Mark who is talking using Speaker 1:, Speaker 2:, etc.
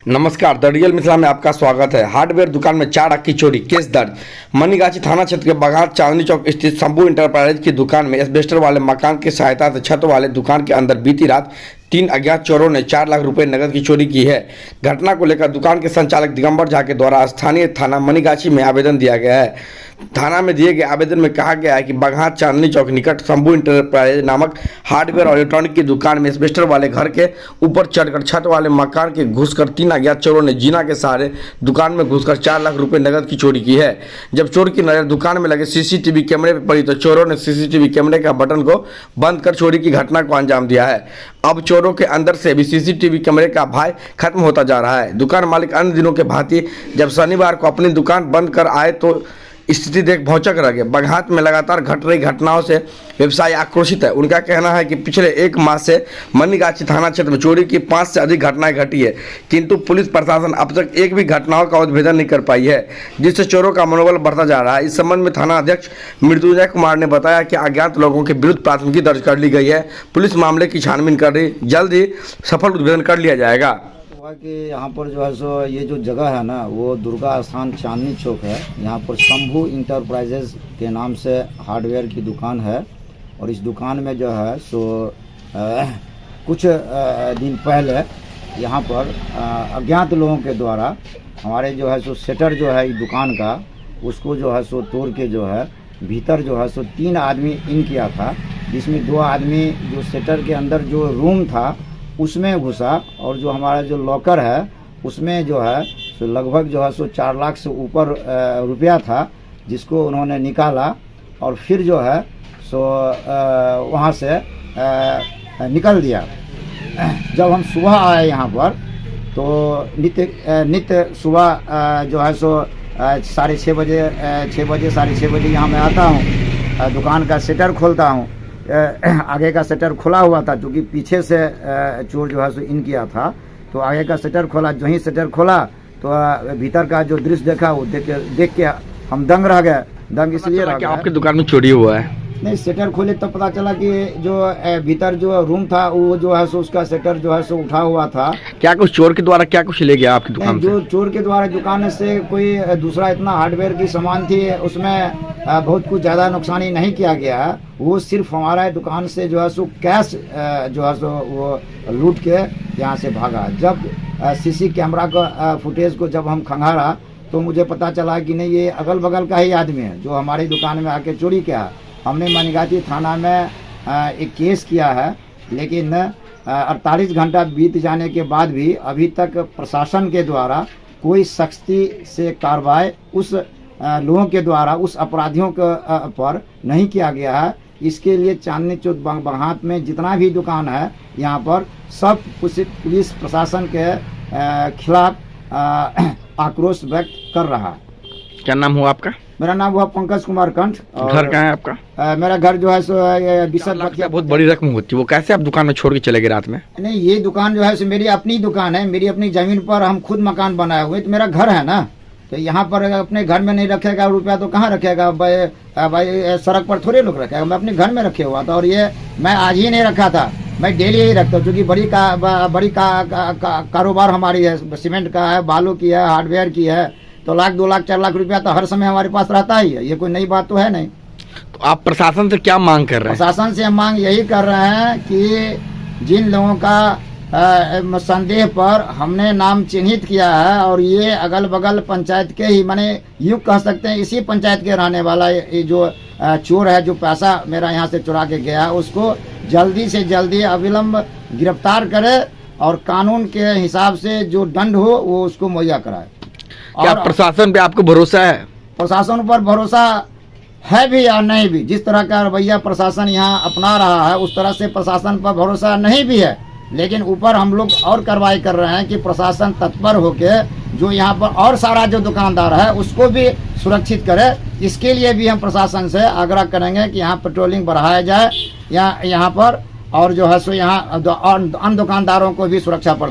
Speaker 1: नमस्कार, the real Mithila में आपका स्वागत है। हार्डवेयर दुकान में 4 आग की चोरी, केस दर्ज। मनीगाछी थाना क्षेत्र के बघाट चांदनी चौक स्थित शंभू इंटरप्राइजेज की दुकान में एस्बेस्टर वाले मकान की सहायता से छत वाले दुकान के अंदर बीती रात 3 अज्ञात चोरों ने 4 लाख रुपए नकद की चोरी की है। घटना को लेकर दुकान के संचालक दिगंबर झा के द्वारा स्थानीय थाना मनीगाछी में आवेदन दिया गया है। थाना में दिए गए आवेदन में कहा गया है कि बघाट चांदनी चौक निकट शंभू इंटरप्राइजेज नामक हार्डवेयर और इलेक्ट्रॉनिक की दुकान में एस्बेस्टर वाले घर के ऊपर चढ़कर छत वाले मकान के घुसकर 3 अज्ञात चोरों ने जीना के सहारे दुकान में घुसकर 4 लाख रुपए नकद की चोरी की है। जब चोर की नजर दुकान में लगे सीसीटीवी कैमरे पर पड़ी तो चोरों ने सीसीटीवी कैमरे का बटन को बंद कर चोरी की घटना को अंजाम दिया है। अब चोरों के अंदर से भी सीसीटीवी कैमरे का भय खत्म होता जा रहा है। दुकान मालिक अन्य दिनों के भांति जब शनिवार को अपनी दुकान बंद कर आए तो स्थिति देख भौचक रह गए। बघाट में लगातार घट रही घटनाओं से व्यवसायी आक्रोशित है। उनका कहना है कि पिछले 1 माह से मनीगाछी थाना क्षेत्र में चोरी की 5 से अधिक घटनाएं घटी है, किंतु पुलिस प्रशासन अब तक एक भी घटनाओं का उद्भेदन नहीं कर पाई है, जिससे चोरों का मनोबल बढ़ता जा रहा है। इस संबंध में थाना अध्यक्ष मृत्युंजय कुमार ने बताया कि अज्ञात लोगों के विरुद्ध प्राथमिकी दर्ज कर ली गई है। पुलिस मामले की छानबीन कर रही, जल्द ही सफल उद्भेदन कर लिया जाएगा।
Speaker 2: कि यहाँ पर जो है सो ये जो जगह है ना वो दुर्गा स्थान चांदनी चौक है। यहाँ पर शंभू इंटरप्राइजेज के नाम से हार्डवेयर की दुकान है और इस दुकान में जो है सो कुछ दिन पहले यहाँ पर अज्ञात लोगों के द्वारा हमारे जो है सो शटर जो है इस दुकान का उसको जो है सो तोड़ के जो है भीतर जो है सो 3 आदमी इन किया था, जिसमें 2 आदमी जो शटर के अंदर जो रूम था उसमें घुसा और जो हमारा जो लॉकर है उसमें जो है सो लगभग जो है सो 4 लाख से ऊपर रुपया था, जिसको उन्होंने निकाला और फिर जो है सो वहाँ से निकल दिया। जब हम सुबह आए यहाँ पर तो नित्य सुबह जो है सो 6:30 बजे 6:30 बजे यहाँ मैं आता हूँ, दुकान का शटर खोलता हूँ। आगे का शटर खुला हुआ था क्योंकि पीछे से चोर जो है सो इन किया था, तो आगे का शटर खोला। जो ही शटर खोला तो भीतर का जो दृश्य देखा वो देख के हम दंग रह गए। दंग इसलिए रह गए
Speaker 1: आपकी दुकान में चोरी हुआ है?
Speaker 2: नहीं, शटर खोले तो पता चला कि जो भीतर जो रूम था वो जो है सो उसका शटर जो है सो उठा हुआ था।
Speaker 1: क्या कुछ चोर के द्वारा क्या कुछ ले गया आपकी दुकान से?
Speaker 2: जो चोर के द्वारा दुकान से कोई दूसरा इतना हार्डवेयर की सामान थी उसमें बहुत कुछ ज़्यादा नुकसानी नहीं किया गया। वो सिर्फ हमारा दुकान से जो है सो कैश जो है सो वो लूट के यहाँ से भागा। जब सीसी कैमरा का फुटेज को जब हम खंगाला तो मुझे पता चला कि नहीं, ये अगल बगल का ही आदमी है जो हमारी दुकान में आके चोरी किया। हमने मनीगाछी थाना में एक केस किया है, लेकिन 48 घंटा बीत जाने के बाद भी अभी तक प्रशासन के द्वारा कोई सख्ती से कार्रवाई उस लोगों के द्वारा उस अपराधियों के पर नहीं किया गया है। इसके लिए चांदनी चौक बघाट में जितना भी दुकान है यहाँ पर सब पुलिस प्रशासन के खिलाफ आक्रोश व्यक्त कर रहा है।
Speaker 1: क्या नाम हुआ आपका?
Speaker 2: मेरा नाम हुआ पंकज कुमार कंठ।
Speaker 1: घर कहाँ है आपका?
Speaker 2: मेरा घर जो है सो
Speaker 1: बहुत बड़ी रकम होती है, वो कैसे आप दुकान में छोड़ के चले गए रात में?
Speaker 2: नहीं, ये दुकान जो है सो मेरी अपनी दुकान है। मेरी अपनी जमीन पर हम खुद मकान बनाए हुए, तो मेरा घर है ना, तो यहाँ पर अपने घर में नहीं रखेगा रुपया तो कहाँ रखेगा भाई सड़क पर थोड़े लोग रखेगा। मैं अपने घर में रखे हुआ था और ये मैं आज ही नहीं रखा था, मैं डेली ही रखता हूँ क्योंकि बड़ी कारोबार हमारी है। सीमेंट का है, बालू की है, हार्डवेयर की है, तो 1 लाख 2 लाख 4 लाख रुपया तो हर समय हमारे पास रहता ही है। ये कोई नई बात तो है नहीं।
Speaker 1: तो आप प्रशासन से क्या मांग कर रहे हैं?
Speaker 2: प्रशासन से हम मांग यही कर रहे हैं कि जिन लोगों का संदेह पर हमने नाम चिन्हित किया है और ये अगल बगल पंचायत के ही माने यूँ कह सकते हैं इसी पंचायत के रहने वाला ये जो चोर है, जो पैसा मेरा यहाँ से चुरा के गया, उसको जल्दी से जल्दी अविलंब गिरफ्तार करे और कानून के हिसाब से जो दंड हो वो उसको मुहैया कराए।
Speaker 1: क्या प्रशासन पे आपको भरोसा है?
Speaker 2: प्रशासन पर भरोसा है भी या नहीं भी। जिस तरह का रवैया प्रशासन यहाँ अपना रहा है उस तरह से प्रशासन पर भरोसा नहीं भी है, लेकिन ऊपर हम लोग और कार्रवाई कर रहे हैं कि प्रशासन तत्पर होके जो यहाँ पर और सारा जो दुकानदार है उसको भी सुरक्षित करे। इसके लिए भी हम प्रशासन से आग्रह करेंगे कि यहाँ पेट्रोलिंग बढ़ाया जाए यहाँ पर, और जो है सो यहाँ अन्य दुकानदारों को भी सुरक्षा प्रदान